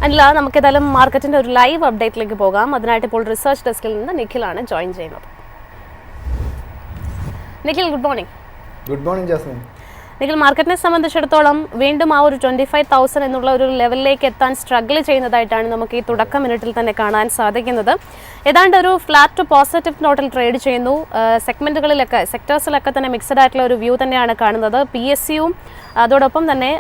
അല്ല, നമുക്ക് ഏതായാലും മാർക്കറ്റിന്റെ ഒരു ലൈവ് അപ്ഡേറ്റിലേക്ക് പോകാം. അതിനായിട്ട് ഇപ്പോൾ റിസർച്ച് ഡെസ്കിൽ നിന്ന് നിഖിലാണ് ജോയിൻ ചെയ്യുന്നത്. Nikhil, good morning. Good morning Jasmine. Nikhil, മാർക്കറ്റിനെ സംബന്ധിച്ചിടത്തോളം വീണ്ടും ആ ഒരു 25,000 എന്നുള്ള ഒരു ലെവലിലേക്ക് എത്താൻ സ്ട്രഗിൾ ചെയ്യുന്നതായിട്ടാണ് നമുക്ക് ഈ തുടക്ക മിനിറ്റിൽ തന്നെ കാണാൻ സാധിക്കുന്നത്. ഏതാണ്ട് ഒരു ഫ്ലാറ്റ് ടു പോസിറ്റീവ് നോട്ടിൽ ട്രേഡ് ചെയ്യുന്നു. സെക്ടേഴ്സിലൊക്കെ തന്നെ മിക്സഡ് ആയിട്ടുള്ള ഒരു വ്യൂ തന്നെയാണ് കാണുന്നത്. PSUവും അതോടൊപ്പം തന്നെ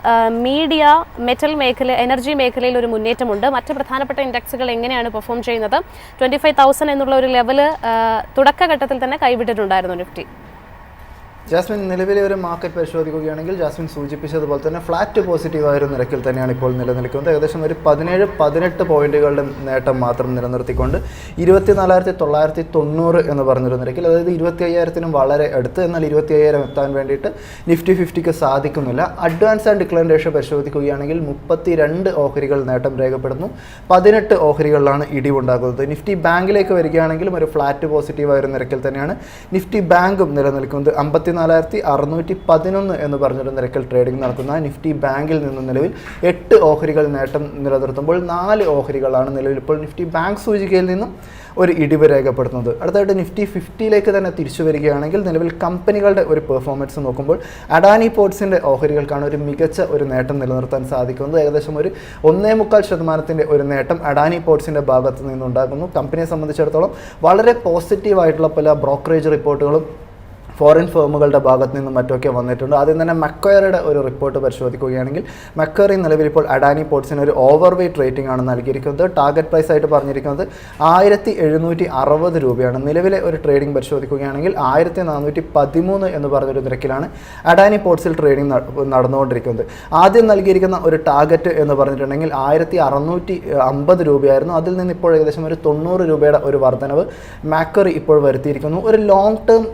മീഡിയ, മെറ്റൽ മേഖല, എനർജി മേഖലയിൽ ഒരു മുന്നേറ്റമുണ്ട്. മറ്റ് പ്രധാനപ്പെട്ട ഇൻഡെക്സുകൾ എങ്ങനെയാണ് പെർഫോം ചെയ്യുന്നത്? 25,000 എന്നുള്ള ഒരു ലെവല് തുടക്കഘട്ടത്തിൽ തന്നെ കൈവിട്ടിട്ടുണ്ടായിരുന്നു നിഫ്റ്റി. ജാസ്മിൻ, നിലവിലെ ഒരു മാർക്കറ്റ് പരിശോധിക്കുകയാണെങ്കിൽ ജാസ്മിൻ സൂചിപ്പിച്ചതുപോലെ തന്നെ ഫ്ലാറ്റ് പോസിറ്റീവായ ഒരു നിരക്കിൽ തന്നെയാണ് ഇപ്പോൾ നിലനിൽക്കുന്നത്. ഏകദേശം ഒരു 17-18 പോയിന്റുകളുടെ നേട്ടം മാത്രം നിലനിർത്തിക്കൊണ്ട് 24,990 എന്ന് പറഞ്ഞൊരു നിരക്കിൽ, അതായത് 25,000-നും വളരെ അടുത്ത്, എന്നാൽ 25,000 എത്താൻ വേണ്ടിയിട്ട് നിഫ്റ്റി 50ക്ക് സാധിക്കുന്നില്ല. അഡ്വാൻസ് ആൻഡ് ഡിക്ലൈൻ റേഷ്യോ പരിശോധിക്കുകയാണെങ്കിൽ 32 ഓഹരികൾ നേട്ടം രേഖപ്പെടുന്നു. 18 ഓഹരികളിലാണ് ഇടിവുണ്ടാകുന്നത്. നിഫ്റ്റി ബാങ്കിലേക്ക് വരികയാണെങ്കിലും ഒരു ഫ്ലാറ്റ് പോസിറ്റീവായ ഒരു നിരക്കിൽ തന്നെയാണ് നിഫ്റ്റി ബാങ്കും നിലനിൽക്കുന്നത്. 54,611 എന്ന് പറഞ്ഞൊരു നിരക്കിൽ ട്രേഡിംഗ് നടത്തുന്ന നിഫ്റ്റി ബാങ്കിൽ നിന്നും നിലവിൽ 8 ഓഹരികൾ നേട്ടം നിലനിർത്തുമ്പോൾ 4 ഓഹരികളാണ് നിലവിൽ ഇപ്പോൾ നിഫ്റ്റി ബാങ്ക് സൂചികയിൽ നിന്നും ഒരു ഇടിവ് രേഖപ്പെടുത്തുന്നത്. അടുത്തായിട്ട് നിഫ്റ്റി 50യിലേക്ക് തന്നെ തിരിച്ചു വരികയാണെങ്കിൽ നിലവിൽ കമ്പനികളുടെ ഒരു പെർഫോമൻസ് നോക്കുമ്പോൾ അഡാനി പോർട്സിൻ്റെ ഓഹരികൾക്കാണ് ഒരു മികച്ച ഒരു നേട്ടം നിലനിർത്താൻ സാധിക്കുന്നത്. ഏകദേശം ഒരു 1.25% ഒരു നേട്ടം അഡാനി പോർട്സിൻ്റെ ഭാഗത്ത് നിന്നുണ്ടാകുന്നു. കമ്പനിയെ സംബന്ധിച്ചിടത്തോളം വളരെ പോസിറ്റീവായിട്ടുള്ള പല ബ്രോക്കറേജ് റിപ്പോർട്ടുകളും ഫോറിൻ ഫേമുകളുടെ ഭാഗത്ത് നിന്നും മറ്റൊക്കെ വന്നിട്ടുണ്ട്. ആദ്യം തന്നെ മക്വയറുടെ ഒരു റിപ്പോർട്ട് പരിശോധിക്കുകയാണെങ്കിൽ മക്വയറി നിലവിൽ ഇപ്പോൾ അഡാനി പോർട്സിന് ഒരു ഓവർ വെയ്റ്റ് റേറ്റിംഗ് ആണ് നൽകിയിരിക്കുന്നത്. ടാർഗറ്റ് പ്രൈസ് ആയിട്ട് പറഞ്ഞിരിക്കുന്നത് 1,760 രൂപയാണ്. നിലവിലെ ഒരു ട്രേഡിംഗ് പരിശോധിക്കുകയാണെങ്കിൽ 1,413 എന്ന് പറഞ്ഞൊരു നിരക്കിലാണ് അഡാനി പോർട്സിൽ ട്രേഡിംഗ് നടന്നുകൊണ്ടിരിക്കുന്നത്. ആദ്യം നൽകിയിരിക്കുന്ന ഒരു ടാർഗറ്റ് എന്ന് പറഞ്ഞിട്ടുണ്ടെങ്കിൽ 1,650 രൂപയായിരുന്നു. അതിൽ നിന്ന് ഇപ്പോൾ ഏകദേശം ഒരു 90 രൂപയുടെ ഒരു വർധനവ് മക്വയറി ഇപ്പോൾ വരുത്തിയിരിക്കുന്നു. ഒരു ലോങ് ടേം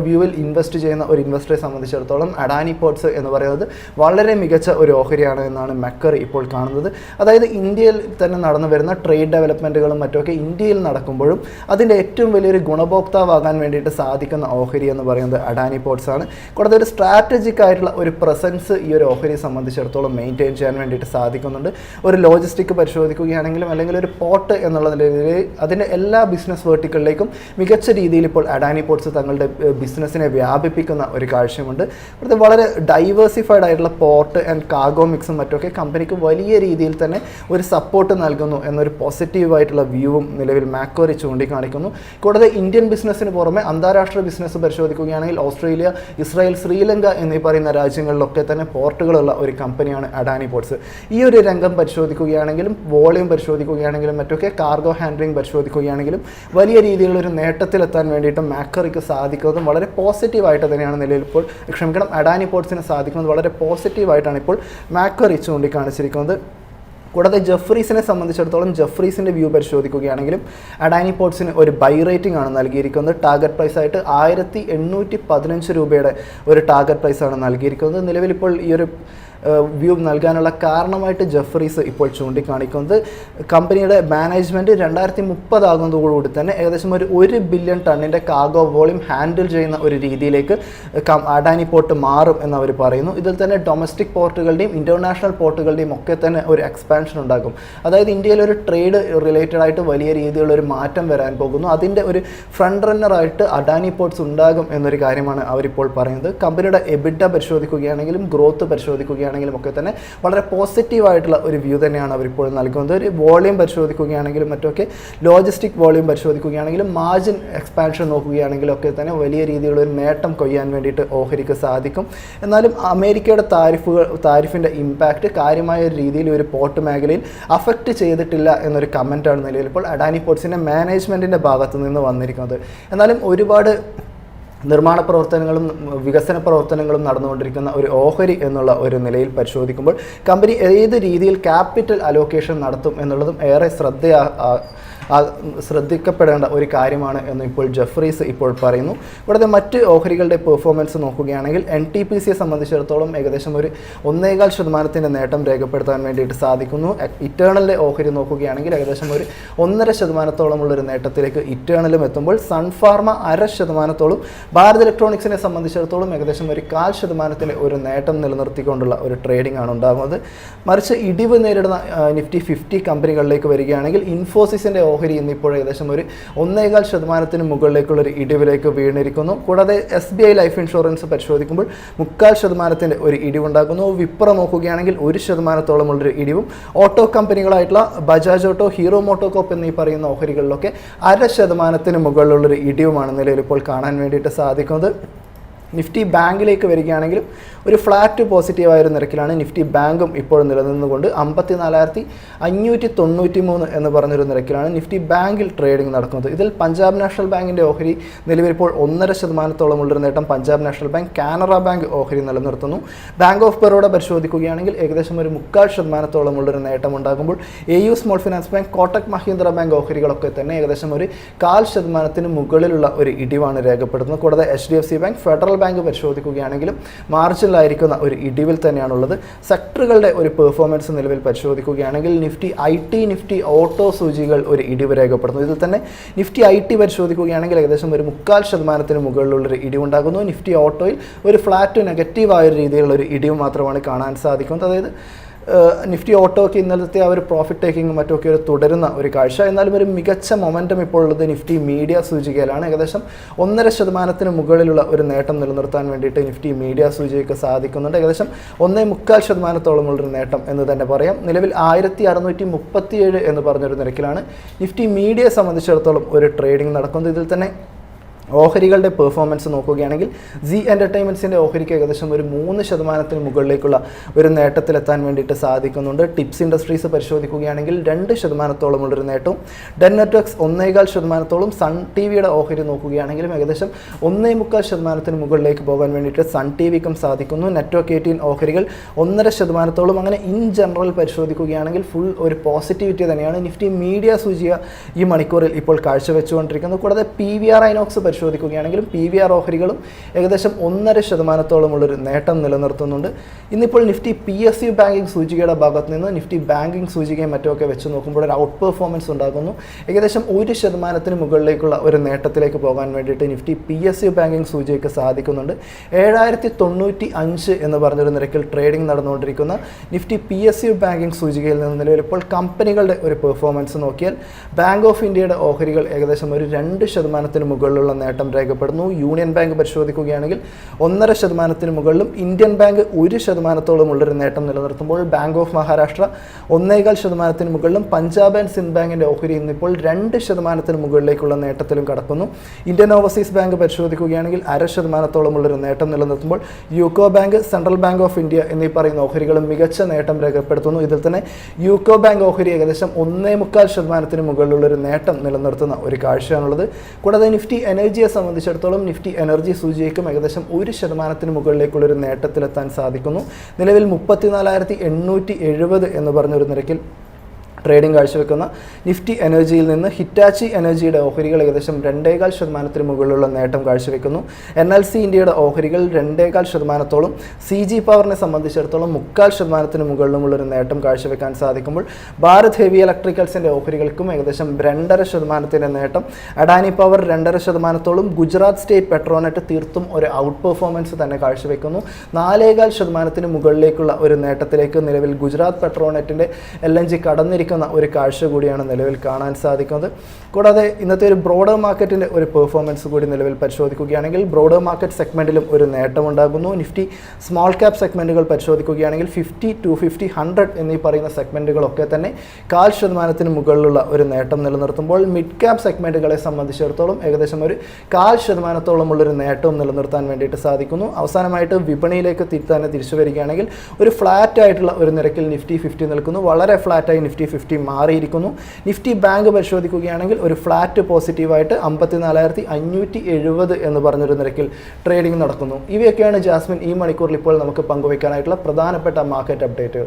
വ്യൂവിൽ ഇൻവെസ്റ്റ് ചെയ്യുന്ന ഒരു ഇൻവെസ്റ്ററെ സംബന്ധിച്ചിടത്തോളം അഡാനി പോർട്സ് എന്ന് പറയുന്നത് വളരെ മികച്ച ഒരു ഓഹരിയാണ് എന്നാണ് മക്വയറി ഇപ്പോൾ കാണുന്നത്. അതായത് ഇന്ത്യയിൽ തന്നെ നടന്നു വരുന്ന ട്രേഡ് ഡെവലപ്മെൻറ്റുകളും മറ്റുമൊക്കെ ഇന്ത്യയിൽ നടക്കുമ്പോഴും അതിൻ്റെ ഏറ്റവും വലിയൊരു ഗുണഭോക്താവാകാൻ വേണ്ടിയിട്ട് സാധിക്കുന്ന ഓഹരി എന്ന് പറയുന്നത് അഡാനി പോർട്സ് ആണ്. കൂടാതെ ഒരു സ്ട്രാറ്റജിക് ആയിട്ടുള്ള ഒരു പ്രസൻസ് ഈ ഒരു ഓഹരിയെ സംബന്ധിച്ചിടത്തോളം മെയിൻറ്റെയിൻ ചെയ്യാൻ വേണ്ടിയിട്ട് സാധിക്കുന്നുണ്ട്. ഒരു ലോജിസ്റ്റിക് പരിശോധിക്കുകയാണെങ്കിലും അല്ലെങ്കിൽ ഒരു പോർട്ട് എന്നുള്ള നിലയിൽ അതിൻ്റെ എല്ലാ ബിസിനസ് വേർട്ടിക്കളിലേക്കും മികച്ച രീതിയിൽ ഇപ്പോൾ അഡാനി പോർട്സ് തങ്ങളുടെ ബിസിനസ്സിനെ വ്യാപിപ്പിക്കുന്ന ഒരു കാഴ്ചയുമുണ്ട്. ഇവിടുത്തെ വളരെ ഡൈവേഴ്സിഫൈഡ് ആയിട്ടുള്ള പോർട്ട് ആൻഡ് കാർഗോ മിക്സും മറ്റൊക്കെ കമ്പനിക്ക് വലിയ രീതിയിൽ തന്നെ ഒരു സപ്പോർട്ട് നൽകുന്നു എന്നൊരു പോസിറ്റീവായിട്ടുള്ള വ്യൂവും നിലവിൽ മാക്വയറി ചൂണ്ടിക്കാണിക്കുന്നു. കൂടാതെ ഇന്ത്യൻ ബിസിനസ്സിന് പുറമെ അന്താരാഷ്ട്ര ബിസിനസ് പരിശോധിക്കുകയാണെങ്കിൽ ഓസ്ട്രേലിയ, ഇസ്രായേൽ, ശ്രീലങ്ക എന്നീ പറയുന്ന രാജ്യങ്ങളിലൊക്കെ തന്നെ പോർട്ടുകളുള്ള ഒരു കമ്പനിയാണ് അഡാനി പോർട്സ്. ഈ ഒരു രംഗം പരിശോധിക്കുകയാണെങ്കിലും വോളിയം പരിശോധിക്കുകയാണെങ്കിലും മറ്റൊക്കെ കാർഗോ ഹാൻഡ്ലിംഗ് പരിശോധിക്കുകയാണെങ്കിലും വലിയ രീതിയിലുള്ള ഒരു നേട്ടത്തിലെത്താൻ വേണ്ടിയിട്ട് മാക്വയറിക്ക് സാധിക്കുന്നതും വളരെ പോസിറ്റീവായിട്ട് തന്നെയാണ് നിലവിൽ ഇപ്പോൾ അഡാനി പോർട്സിന് സാധിക്കുന്നത്. വളരെ പോസിറ്റീവായിട്ടാണ് ഇപ്പോൾ മാക്വയറി ചൂണ്ടിക്കാണിച്ചിരിക്കുന്നത്. കൂടാതെ ജെഫ്രീസിനെ സംബന്ധിച്ചിടത്തോളം ജെഫ്രീസിൻ്റെ വ്യൂ പരിശോധിക്കുകയാണെങ്കിലും അഡാനി പോർട്സിന് ഒരു ബൈ റേറ്റിംഗ് ആണ് നൽകിയിരിക്കുന്നത്. ടാർഗറ്റ് പ്രൈസ് ആയിട്ട് 1,815 രൂപയുടെ ഒരു ടാർഗറ്റ് പ്രൈസാണ് നൽകിയിരിക്കുന്നത്. നിലവിലിപ്പോൾ ഈ ഒരു വ്യൂ നൽകാനുള്ള കാരണമായിട്ട് ജെഫ്രീസ് ഇപ്പോൾ ചൂണ്ടിക്കാണിക്കുന്നത് കമ്പനിയുടെ മാനേജ്മെൻറ്റ് 2030 ആകുന്നതോടുകൂടി തന്നെ ഏകദേശം ഒരു 1 ബില്യൺ ടണ്ണിൻ്റെ കാർഗോ വോളിയം ഹാൻഡിൽ ചെയ്യുന്ന ഒരു രീതിയിലേക്ക് അഡാനി പോർട്ട് മാറും എന്നവർ പറയുന്നു. ഇതിൽ തന്നെ ഡൊമസ്റ്റിക് പോർട്ടുകളുടെയും ഇൻ്റർനാഷണൽ പോർട്ടുകളുടെയും ഒക്കെ തന്നെ ഒരു എക്സ്പാൻഷൻ ഉണ്ടാകും. അതായത് ഇന്ത്യയിൽ ഒരു ട്രേഡ് റിലേറ്റഡ് ആയിട്ട് വലിയ രീതിയിലുള്ള ഒരു മാറ്റം വരാൻ പോകുന്നു. അതിൻ്റെ ഒരു ഫ്രണ്ട് റണ്ണറായിട്ട് അഡാനി പോർട്സ് ഉണ്ടാകും എന്നൊരു കാര്യമാണ് അവരിപ്പോൾ പറയുന്നത്. കമ്പനിയുടെ എബിഡ പരിശോധിക്കുകയാണെങ്കിലും ഗ്രോത്ത് പരിശോധിക്കുകയാണെങ്കിലും ഒക്കെ തന്നെ വളരെ പോസിറ്റീവായിട്ടുള്ള ഒരു വ്യൂ തന്നെയാണ് അവരിപ്പോൾ നൽകുന്നത്. ഒരു വോളിയം പരിശോധിക്കുകയാണെങ്കിലും മറ്റൊക്കെ ലോജിസ്റ്റിക് വോളിയം പരിശോധിക്കുകയാണെങ്കിലും മാർജിൻ എക്സ്പാൻഷൻ നോക്കുകയാണെങ്കിലും ഒക്കെ തന്നെ വലിയ രീതിയിലുള്ള ഒരു നേട്ടം കൊയ്യാൻ വേണ്ടിയിട്ട് ഓഹരിക്ക് സാധിക്കും. എന്നാലും അമേരിക്കയുടെ താരിഫിൻ്റെ ഇമ്പാക്റ്റ് കാര്യമായ ഒരു രീതിയിൽ ഒരു പോർട്ട് മേഖലയിൽ അഫക്റ്റ് ചെയ്തിട്ടില്ല എന്നൊരു കമൻറ്റാണ് നിലവിൽ ഇപ്പോൾ അഡാനി പോർട്സിൻ്റെ മാനേജ്മെൻറ്റിൻ്റെ ഭാഗത്തു നിന്ന് വന്നിരിക്കുന്നത്. എന്നാലും ഒരുപാട് നിർമ്മാണ പ്രവർത്തനങ്ങളും വികസന പ്രവർത്തനങ്ങളും നടന്നുകൊണ്ടിരിക്കുന്ന ഒരു ഓഹരി എന്നുള്ള ഒരു നിലയിൽ പരിശോധിക്കുമ്പോൾ കമ്പനി ഏത് രീതിയിൽ ക്യാപിറ്റൽ അലോക്കേഷൻ നടത്തും എന്നുള്ളതും ഏറെ ശ്രദ്ധിക്കപ്പെടേണ്ട ഒരു കാര്യമാണ് എന്ന് ഇപ്പോൾ ജെഫ്രീസ് ഇപ്പോൾ പറയുന്നു. ഇവിടുത്തെ മറ്റ് ഓഹരികളുടെ പെർഫോമൻസ് നോക്കുകയാണെങ്കിൽ NTPCയെ സംബന്ധിച്ചിടത്തോളം ഏകദേശം ഒരു 1.25% നേട്ടം രേഖപ്പെടുത്താൻ വേണ്ടിയിട്ട് സാധിക്കുന്നു. ഇറ്റേണലിൻ്റെ ഓഹരി നോക്കുകയാണെങ്കിൽ ഏകദേശം ഒരു 1.5%-ഓളമുള്ളൊരു നേട്ടത്തിലേക്ക് ഇറ്റേണലും എത്തുമ്പോൾ സൺഫാർമ 0.5%-ഓളം, ഭാരത് ഇലക്ട്രോണിക്സിനെ സംബന്ധിച്ചിടത്തോളം ഏകദേശം ഒരു 0.5% ഒരു നേട്ടം നിലനിർത്തിക്കൊണ്ടുള്ള ഒരു ട്രേഡിംഗ് ആണ് ഉണ്ടാകുന്നത്. മറിച്ച് ഇടിവ് നേരിടുന്ന നിഫ്റ്റി 50 കമ്പനികളിലേക്ക് വരികയാണെങ്കിൽ ഇൻഫോസിസിൻ്റെ ഓഹരി ഇന്നിപ്പോൾ ഏകദേശം ഒരു 1.25% മുകളിലേക്കുള്ളൊരു ഇടിവിലേക്ക് വീണിരിക്കുന്നു. കൂടാതെ SBI ലൈഫ് ഇൻഷുറൻസ് പരിശോധിക്കുമ്പോൾ 0.25% ഒരു ഇടിവുണ്ടാക്കുന്നു. വിപ്ര നോക്കുകയാണെങ്കിൽ 1%-ഓളമുള്ളൊരു ഇടിവും, ഓട്ടോ കമ്പനികളായിട്ടുള്ള ബജാജ് ഓട്ടോ, ഹീറോ മോട്ടോകോപ്പ് എന്നീ പറയുന്ന ഓഹരികളിലൊക്കെ 0.5% മുകളിലുള്ളൊരു ഇടിവുമാണ് നിലവിൽ ഇപ്പോൾ കാണാൻ വേണ്ടിയിട്ട് സാധിക്കുന്നത്. നിഫ്റ്റി ബാങ്കിലേക്ക് വരികയാണെങ്കിലും ഒരു ഫ്ലാറ്റ് പോസിറ്റീവായ ഒരു നിരക്കിലാണ് നിഫ്റ്റി ബാങ്കും ഇപ്പോൾ നിലനിന്നുകൊണ്ട് 54,593 എന്ന് പറഞ്ഞൊരു നിരക്കിലാണ് നിഫ്റ്റി ബാങ്കിൽ ട്രേഡിംഗ് നടക്കുന്നത്. ഇതിൽ പഞ്ചാബ് നാഷണൽ ബാങ്കിൻ്റെ ഓഹരി നിലവിലിപ്പോൾ 1.5%-ഓളമുള്ളൊരു നേട്ടം Punjab national bank, Canara bank ഓഹരി നിലനിർത്തുന്നു. ബാങ്ക് ഓഫ് ബറോഡ പരിശോധിക്കുകയാണെങ്കിൽ ഏകദേശം ഒരു 0.25%-ഓളമുള്ളൊരു നേട്ടം ഉണ്ടാകുമ്പോൾ AU small finance bank, Kotak Mahindra bank ഓഹരികളൊക്കെ തന്നെ ഏകദേശം ഒരു 0.5% മുകളിലുള്ള ഒരു ഇടിവാണ് രേഖപ്പെടുത്തുന്നത്. കൂടാതെ HDFC ബാങ്ക്, ഫെഡറൽ ബാങ്ക് പരിശോധിക്കുകയാണെങ്കിലും മാർജിനിലായിരിക്കുന്ന ഒരു ഇടിവിൽ തന്നെയാണുള്ളത്. സെക്ടറുകളുടെ ഒരു പെർഫോമൻസ് നിലവിൽ പരിശോധിക്കുകയാണെങ്കിൽ നിഫ്റ്റി IT, നിഫ്റ്റി ഓട്ടോ സൂചികൾ ഒരു ഇടിവ് രേഖപ്പെടുന്നു. ഇതിൽ തന്നെ നിഫ്റ്റി IT പരിശോധിക്കുകയാണെങ്കിൽ ഏകദേശം ഒരു 0.25% മുകളിലുള്ളൊരു ഇടിവുണ്ടാകുന്നു. നിഫ്റ്റി ഓട്ടോയിൽ ഒരു ഫ്ലാറ്റ് നെഗറ്റീവായ രീതിയിലുള്ള ഒരു ഇടിവ് മാത്രമാണ് കാണാൻ സാധിക്കുന്നത്. അതായത് നിഫ്റ്റി ഓട്ടോയ്ക്ക് ഇന്നലത്തെ ആ ഒരു പ്രോഫിറ്റ് ടേക്കിങ്ങും മറ്റുമൊക്കെ ഒരു തുടരുന്ന ഒരു കാഴ്ച. എന്നാലും ഒരു മികച്ച മൊമെൻറ്റം ഇപ്പോൾ ഉള്ളത് നിഫ്റ്റി മീഡിയ സൂചികയിലാണ്. ഏകദേശം 1.5% മുകളിലുള്ള ഒരു നേട്ടം നിലനിർത്താൻ വേണ്ടിയിട്ട് നിഫ്റ്റി മീഡിയ സൂചികയ്ക്ക് സാധിക്കുന്നുണ്ട്. ഏകദേശം 1.25%-ഓളമുള്ളൊരു നേട്ടം എന്ന് തന്നെ പറയാം. നിലവിൽ 1637 എന്ന് പറഞ്ഞൊരു നിരക്കിലാണ് നിഫ്റ്റി മീഡിയയെ സംബന്ധിച്ചിടത്തോളം ഒരു ട്രേഡിംഗ് നടക്കുന്നത്. ഇതിൽ തന്നെ ഓഹരികളുടെ പെർഫോമൻസ് നോക്കുകയാണെങ്കിൽ സി എൻ്റർടൈൻമെൻറ്റ്സിൻ്റെ ഓഹരിക്ക് ഏകദേശം ഒരു 3% മുകളിലേക്കുള്ള ഒരു നേട്ടത്തിലെത്താൻ വേണ്ടിയിട്ട് സാധിക്കുന്നുണ്ട്. ടിപ്സ് ഇൻഡസ്ട്രീസ് പരിശോധിക്കുകയാണെങ്കിൽ 2%-ഓളമുള്ളൊരു നേട്ടവും, ഡെൻ നെറ്റ്വർക്ക്സ് 1.25%-ഓളം, സൺ TVയുടെ ഓഹരി നോക്കുകയാണെങ്കിലും ഏകദേശം 1.25% മുകളിലേക്ക് പോകാൻ വേണ്ടിയിട്ട് സൺ TVക്കും സാധിക്കുന്നു. നെറ്റ്വർക്ക് 18 ഓഹരികൾ 1.5%-ഓളം. അങ്ങനെ ഇൻ ജനറൽ പരിശോധിക്കുകയാണെങ്കിൽ ഫുൾ ഒരു പോസിറ്റിവിറ്റി തന്നെയാണ് നിഫ്റ്റി മീഡിയ സൂചിക ഈ മണിക്കൂറിൽ ഇപ്പോൾ കാഴ്ചവെച്ചുകൊണ്ടിരിക്കുന്നത്. കൂടാതെ PVR ഐനോക്സ് പരിശോധിക്കുകയാണെങ്കിലും PVR ഓഹരികളും ഏകദേശം 1.5%-ഓളമുള്ളൊരു നേട്ടം നിലനിർത്തുന്നുണ്ട്. ഇന്നിപ്പോൾ നിഫ്റ്റി PSU ബാങ്കിങ് സൂചികയുടെ ഭാഗത്ത് നിന്ന് നിഫ്റ്റി ബാങ്കിങ് സൂചികയും മറ്റുമൊക്കെ വെച്ച് നോക്കുമ്പോൾ ഒരു ഔട്ട് പെർഫോമൻസ് ഉണ്ടാകുന്നു. ഏകദേശം 1% മുകളിലേക്കുള്ള ഒരു നേട്ടത്തിലേക്ക് പോകാൻ വേണ്ടിയിട്ട് നിഫ്റ്റി PSU ബാങ്കിങ് സൂചികയ്ക്ക് സാധിക്കുന്നുണ്ട്. 7095 എന്ന് പറഞ്ഞൊരു നിരക്കിൽ ട്രേഡിംഗ് നടന്നുകൊണ്ടിരിക്കുന്ന നിഫ്റ്റി PSU ബാങ്കിങ് സൂചികയിൽ നിന്ന് നിലവിലിപ്പോൾ കമ്പനികളുടെ ഒരു പെർഫോമൻസ് നോക്കിയാൽ ബാങ്ക് ഓഫ് ഇന്ത്യയുടെ ഓഹരികൾ ഏകദേശം ഒരു 2% മുകളിലുള്ള നേട്ടം രേഖപ്പെടുന്നു. യൂണിയൻ ബാങ്ക് പരിശോധിക്കുകയാണെങ്കിൽ 1.5% മുകളിലും, ഇന്ത്യൻ ബാങ്ക് 1%-ഓളമുള്ളൊരു നേട്ടം നിലനിർത്തുമ്പോൾ ബാങ്ക് ഓഫ് മഹാരാഷ്ട്ര 1.25% മുകളിലും, പഞ്ചാബ് ആൻഡ് സിന്ധ് ബാങ്കിൻ്റെ ഓഹരി ഇന്നിപ്പോൾ 2% മുകളിലേക്കുള്ള നേട്ടത്തിലും കടക്കുന്നു. ഇന്ത്യൻ ഓവർസീസ് ബാങ്ക് പരിശോധിക്കുകയാണെങ്കിൽ 0.5%-ഓളമുള്ളൊരു നേട്ടം നിലനിർത്തുമ്പോൾ UCO bank, central bank of India എന്നീ പറയുന്ന ഓഹരികളും മികച്ച നേട്ടം രേഖപ്പെടുത്തുന്നു. ഇതിൽ തന്നെ യൂക്കോ ബാങ്ക് ഓഹരി ഏകദേശം 1.25% മുകളിലുള്ളൊരു നേട്ടം നിലനിർത്തുന്ന ഒരു കാഴ്ചയാണുള്ളത്. കൂടാതെ നിഫ്റ്റി എനർജിയെ സംബന്ധിച്ചിടത്തോളം നിഫ്റ്റി എനർജി സൂചികയ്ക്കും ഏകദേശം 1% മുകളിലേക്കുള്ളൊരു നേട്ടത്തിലെത്താൻ സാധിക്കുന്നു. നിലവിൽ 34,870 എന്ന് പറഞ്ഞൊരു നിരക്കിൽ ട്രേഡിംഗ് കാഴ്ചവെക്കുന്ന നിഫ്റ്റി എനർജിയിൽ നിന്ന് ഹിറ്റാച്ചി എനർജിയുടെ ഓഹരികൾ ഏകദേശം 2.25% മുകളിലുള്ള നേട്ടം കാഴ്ചവെക്കുന്നു. NLC ഇന്ത്യയുടെ ഓഹരികൾ 2.25%-ഓളം, CG പവറിനെ സംബന്ധിച്ചിടത്തോളം 0.25% മുകളിലുമുള്ളൊരു നേട്ടം കാഴ്ചവെക്കാൻ സാധിക്കുമ്പോൾ ഭാരത് ഹെവി ഇലക്ട്രിക്കൽസിൻ്റെ ഓഹരികൾക്കും ഏകദേശം 2.5% നേട്ടം, അഡാനി പവർ 2.5%-ഓളം, ഗുജറാത്ത് സ്റ്റേറ്റ് പെട്രോനെറ്റ് തീർത്തും ഒരു ഔട്ട് പെർഫോമൻസ് തന്നെ കാഴ്ചവെക്കുന്നു. 4.25% മുകളിലേക്കുള്ള ഒരു നേട്ടത്തിലേക്ക് നിലവിൽ ഗുജറാത്ത് പെട്രോനെറ്റിൻ്റെ LNG കടന്നിരിക്കുന്നു ഒരു കാഴ്ച കൂടിയാണ് നിലവിൽ കാണാൻ സാധിക്കുന്നത്. കൂടാതെ ഇന്നത്തെ ഒരു ബ്രോഡർ മാർക്കറ്റിൻ്റെ ഒരു പെർഫോമൻസ് കൂടി നിലവിൽ പരിശോധിക്കുകയാണെങ്കിൽ ബ്രോഡർ മാർക്കറ്റ് സെഗ്മെൻറ്റിലും ഒരു നേട്ടമുണ്ടാകുന്നു. നിഫ്റ്റി സ്മോൾ ക്യാപ് സെഗ്മെൻറ്റുകൾ പരിശോധിക്കുകയാണെങ്കിൽ 50, 250, 100 എന്നീ പറയുന്ന സെഗ്മെൻറ്റുകളൊക്കെ തന്നെ 0.5% മുകളിലുള്ള ഒരു നേട്ടം നിലനിർത്തുമ്പോൾ മിഡ് ക്യാപ് സെഗ്മെൻറ്റുകളെ സംബന്ധിച്ചിടത്തോളം ഏകദേശം ഒരു 0.5%-ഓളമുള്ളൊരു നേട്ടവും നിലനിർത്താൻ വേണ്ടിയിട്ട് സാധിക്കുന്നു. അവസാനമായിട്ട് വിപണിയിലേക്ക് തന്നെ തിരിച്ചു വരികയാണെങ്കിൽ ഒരു ഫ്ലാറ്റ് ആയിട്ടുള്ള ഒരു നിരക്കിൽ നിഫ്റ്റി 50 നിൽക്കുന്നു. വളരെ ഫ്ലാറ്റായി നിഫ്റ്റി 50 മാറിയിരിക്കുന്നു. നിഫ്റ്റി ബാങ്ക് പരിശോധിക്കുകയാണെങ്കിൽ ഒരു ഫ്ലാറ്റ് പോസിറ്റീവായിട്ട് 54,570 എന്ന് പറഞ്ഞൊരു നിരക്കിൽ ട്രേഡിംഗ് നടക്കുന്നു. ഇവയൊക്കെയാണ് ജാസ്മിൻ ഈ മണിക്കൂറിൽ ഇപ്പോൾ നമുക്ക് പങ്കുവയ്ക്കാനായിട്ടുള്ള പ്രധാനപ്പെട്ട മാർക്കറ്റ് അപ്ഡേറ്റ്.